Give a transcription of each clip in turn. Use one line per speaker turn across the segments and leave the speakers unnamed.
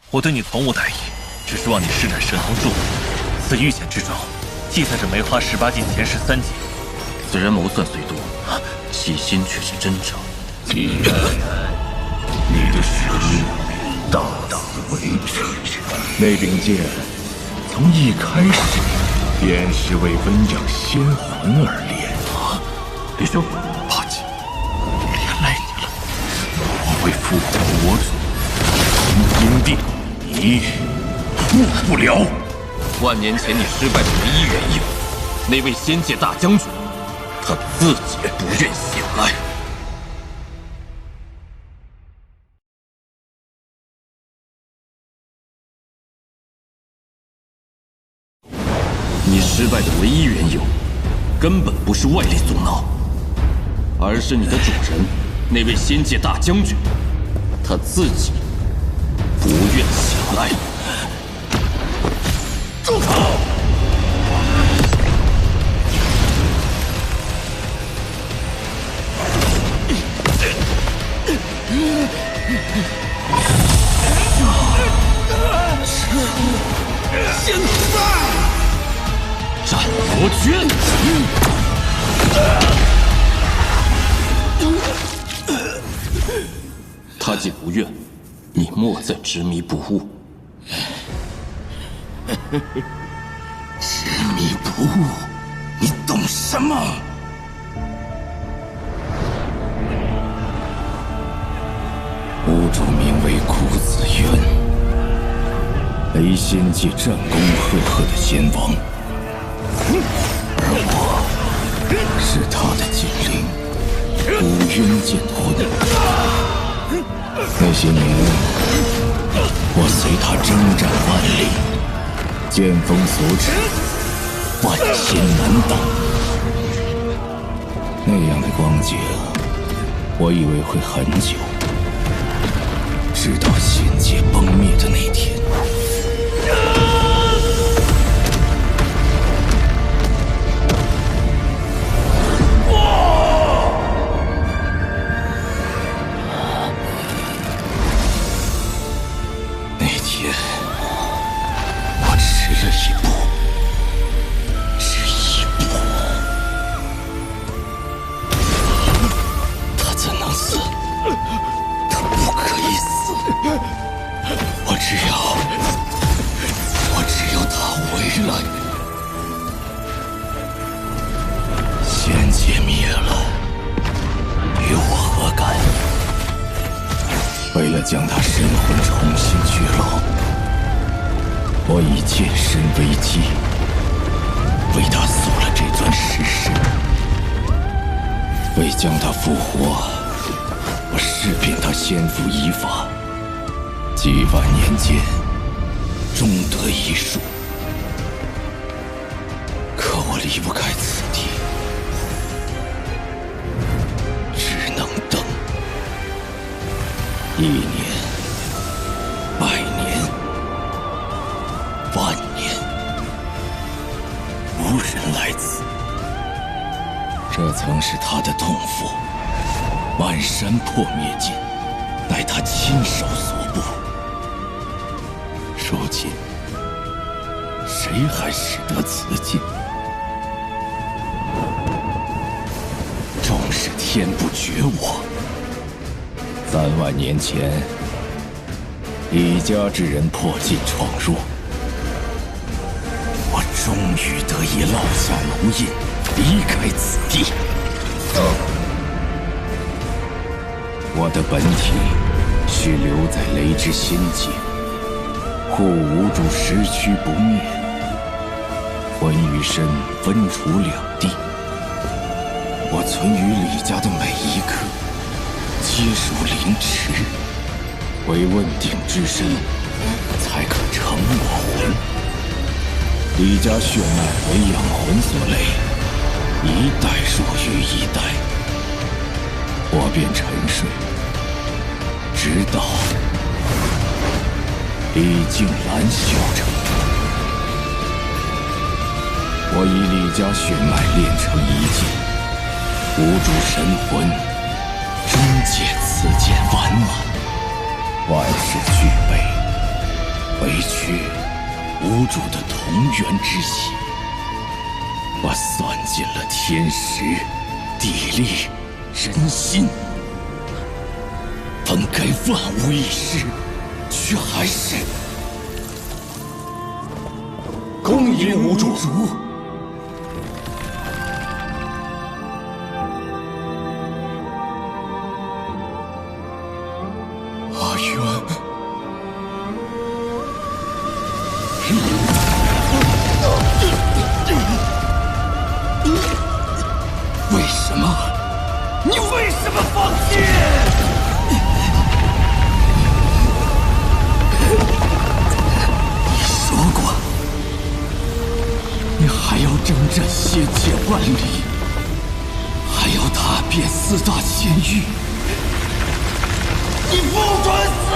我对你从无歹意，只是望你施展神通助我。此遇险之中，记载着梅花18境前13级。虽然谋算虽多，细心却是真诚。
既然你的实力到此为止，那柄剑从一开始便是为温养仙魂而炼。
李兄，
八戒，连累你了。我为复活我主，从阴地，你误不了。
万年前你失败的唯一原因，那位仙界大将军，他自己不愿醒来。你失败的唯一缘由，根本不是外力阻挠，而是你的主人，那位仙界大将军，他自己不愿醒来。住口！现在！斩魔诀！他既不愿，你莫再执迷不悟。
执迷不悟，你懂什么？吾主名为苦子渊，雷仙界战功赫赫的仙王，而我是他的近邻，古渊剑魂。那些年，我随他征战万里，剑锋所指，万仙难挡。那样的光景，我以为会很久，直到仙界崩灭的那天。将他神魂重新聚拢，我以剑身为基，为他塑了这尊石室。为将他复活，我试遍他仙符遗法，几万年间，终得一术。可我离不开此地，只能等。1年、100年、万年，无人来此。这曾是他的痛妇，万山破灭剑，乃他亲手所布。如今，谁还使得此剑？终是天不绝我。3万年前，李家之人破镜闯入，我终于得以烙下龙印，离开此地。我的本体须留在雷之仙界，护无主时躯不灭，魂与身分处2地。我存于李家的每一刻，皆如凌迟，唯问鼎之身，才可成我魂。李家血脉为养魂所累，一代弱于一代，我便沉睡，直到李静兰修成。我以李家血脉炼成一剑，无主神魂，终借此剑完满，万事俱备，委屈无主的同源之喜，我算尽了天时、地利、人心，本该万无一失，却还是
恭迎无主。
阿渊，为什么？你为什么放弃？你说过，你还要征战仙界万里，还要踏遍四大仙域。你不准死！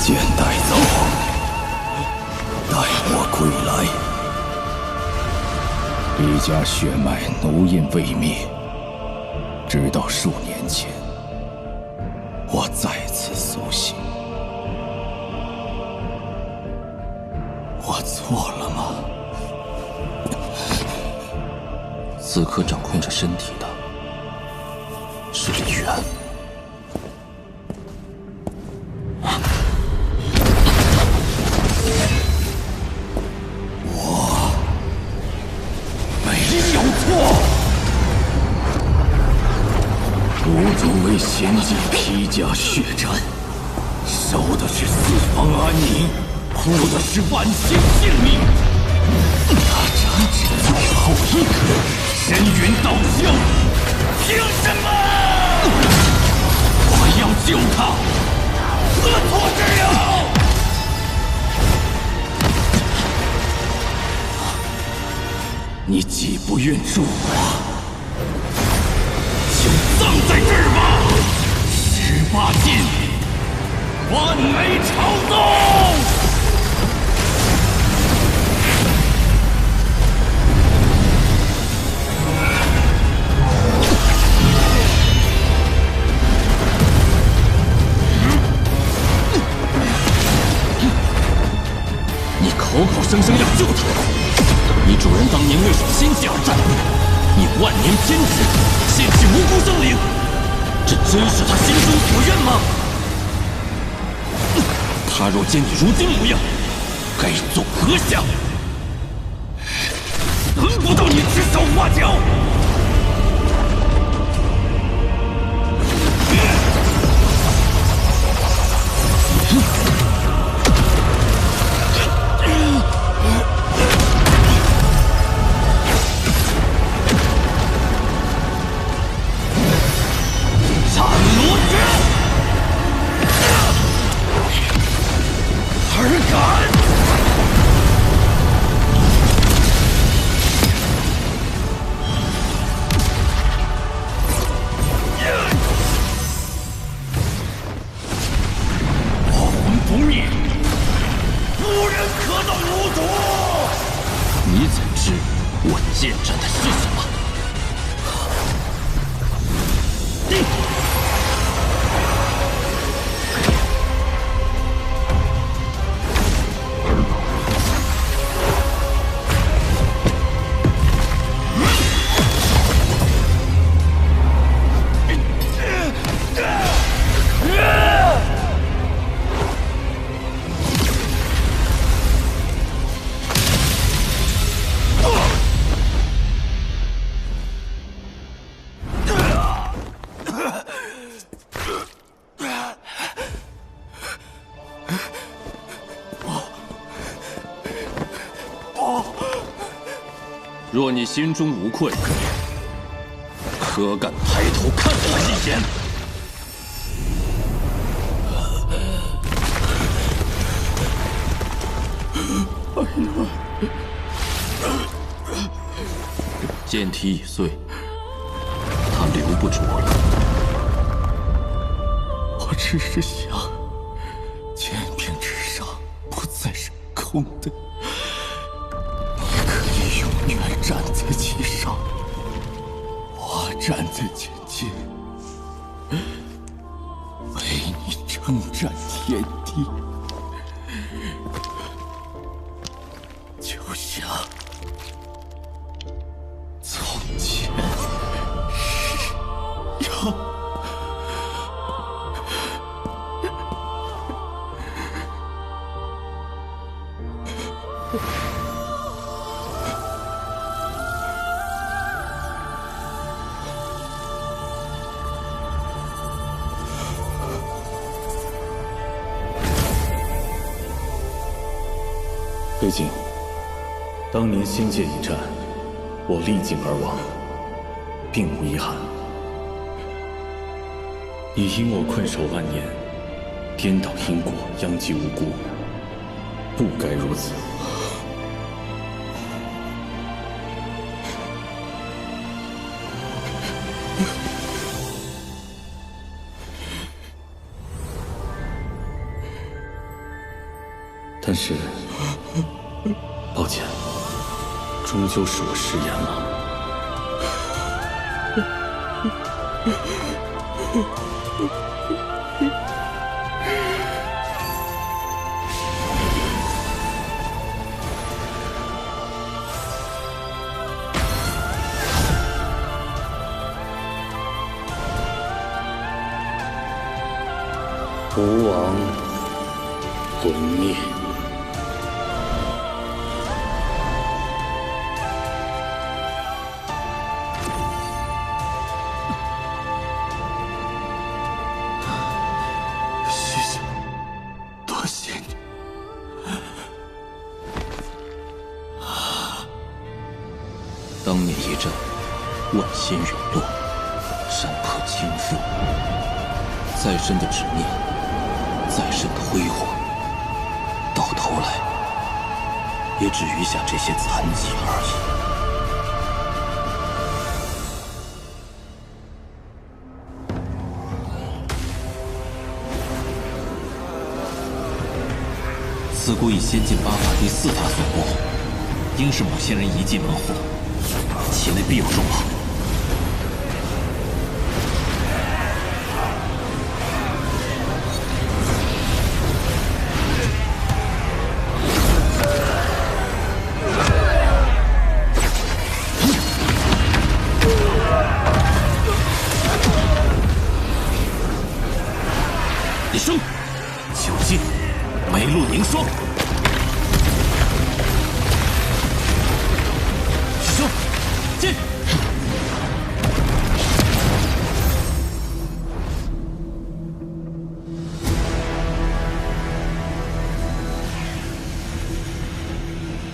剑带走，待我归来。李家血脉奴印未灭，直到数年前，我再次苏醒。我错了吗？
此刻掌控着身体的是李渊。
我没有错。无主为仙界披甲血战，守的是四方安宁，护的是万仙性命。他斩至最后一刻，神云道消，凭什么？我要救他，何错之有？你既不愿助我，就葬在这儿吧。18禁，万没朝宗。
口口声声要救他，你主人当年为守仙界而战，你万年偏执，献弃无辜生灵，这真是他心中所愿吗？他若见你如今模样，该作何想？轮不到你指手画脚！你怎知我见证的是什么？若你心中无愧，可敢抬头看我一眼？剑体已碎，他留不住了。
我只是想，剑柄之上不再是空的。你可以永远站在其上，站在前界，为你征战天地，就像从前是有。
飞镜，当年仙界一战，我力尽而亡，并无遗憾。你因我困守万年，颠倒因果，殃及无辜，不该如此。但是，抱歉，终究是我食言了。吾王魂灭。
当年一战，万仙陨落，山破倾覆。再深的执念，再深的辉煌，到头来也只余下这些残疾而已。自古以仙剑八法第4法所过，应是某仙人一技能获，其内必有重宝。一生九境梅露凝霜，师兄进。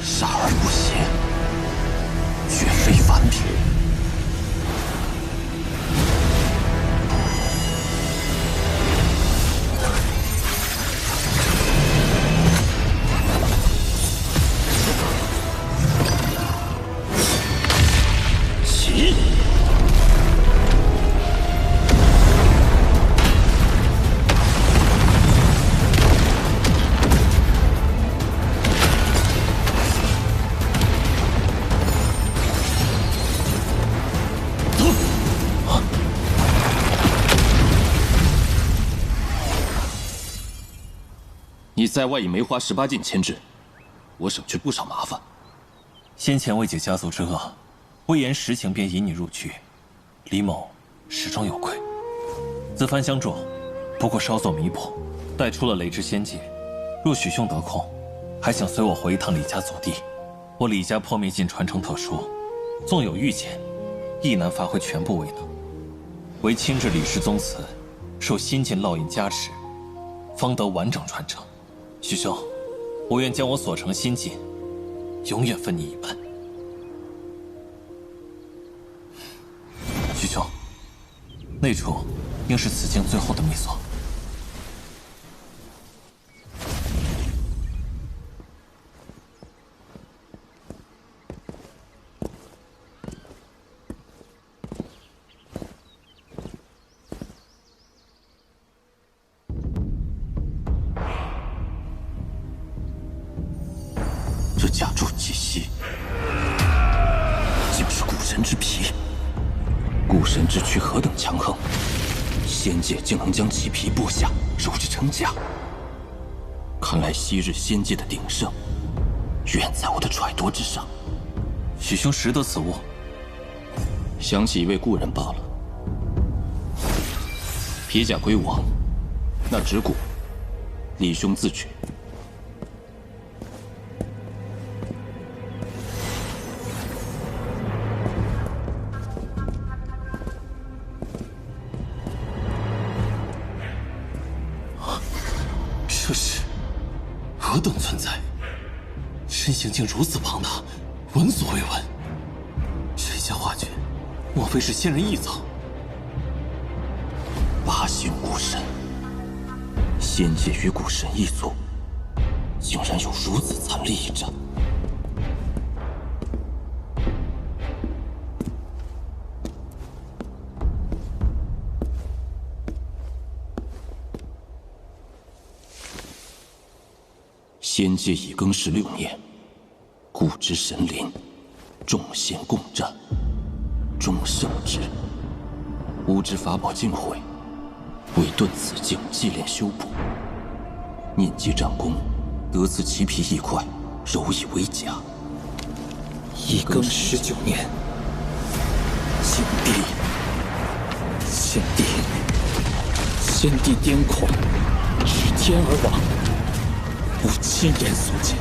杀而不邪，绝非凡品。你在外以梅花18禁牵制，我省去不少麻烦。
先前为解家族之恶，微言实情便引你入局，李某始终有愧。自番相助，不过稍作弥补，带出了雷之仙界。若许兄得空，还想随我回一趟李家祖地。我李家破灭境传承特殊，纵有御剑，亦难发挥全部威能。唯亲至李氏宗祠，受仙剑烙印加持，方得完整传承。许兄，我愿将我所成心劲，永远分你一半。许兄，那处应是此境最后的秘所。
这甲胄气息，竟是古人之皮。古神之躯何等强横，仙界竟能将其皮剥下，揉制成甲。看来昔日仙界的鼎盛，远在我的揣度之上。
许兄识得此物？
想起一位故人罢了。皮甲归我，那指骨，李兄自取。
这是何等存在？身形竟如此庞大，闻所未闻。这件画卷，莫非是仙人臆造？
八星古神，仙界与古神一族，竟然有如此惨烈一战。仙界已更16年，古之神灵，众仙共战，终胜之。吾之法宝尽毁，为遁此境祭炼修补。念及战功，得此奇皮一块，揉以为甲。
一更19年，先帝癫狂，指天而亡。吾亲眼所见，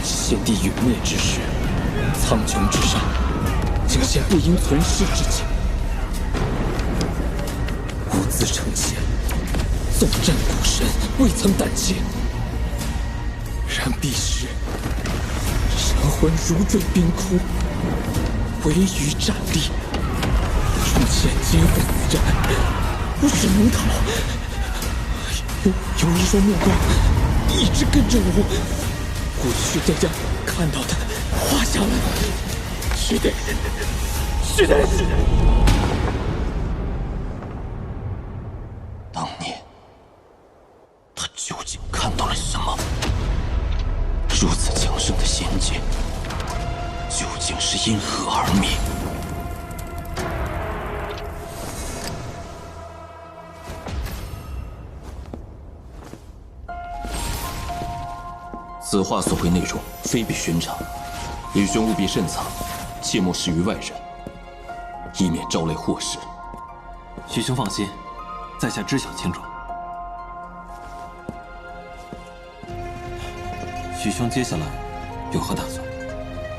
先帝陨灭之时，苍穹之上，竟现不应存世之景。吾自成仙，纵战古神，未曾胆怯。然彼时，神魂如坠冰窟，唯余战力，众仙皆赴死战，吾只能逃。有一双目光一直跟着我，我须得将看到的画下来，须得。
当年，他究竟看到了什么？如此强盛的仙界，究竟是因何而灭？此画所绘内容非比寻常，李兄务必慎藏，切莫示于外人，以免招来祸事。
许兄放心，在下知晓清楚。许兄接下来有何打算？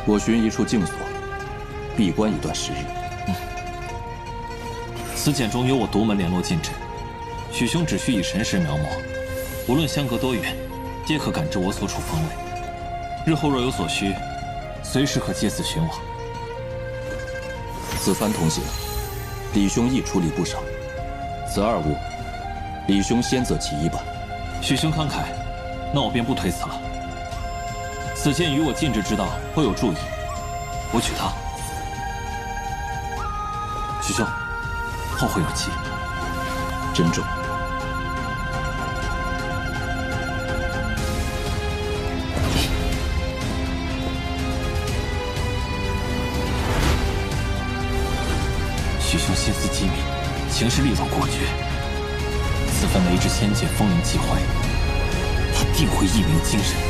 我寻一处静所，闭关一段时日。
此简中有我独门联络禁制，许兄只需以神识描摹，无论相隔多远，皆可感知我所处方位。日后若有所需，随时可借此寻我。
此番同行，李兄亦出力不少。此二物，李兄先择其一吧。
许兄慷慨，那我便不推辞了。此剑与我禁制之道颇有注意，我取它。许兄，后会有期。
珍重。
许兄心思机敏，行事力道果决。此番雷之仙界风云际会，他定会一鸣惊人。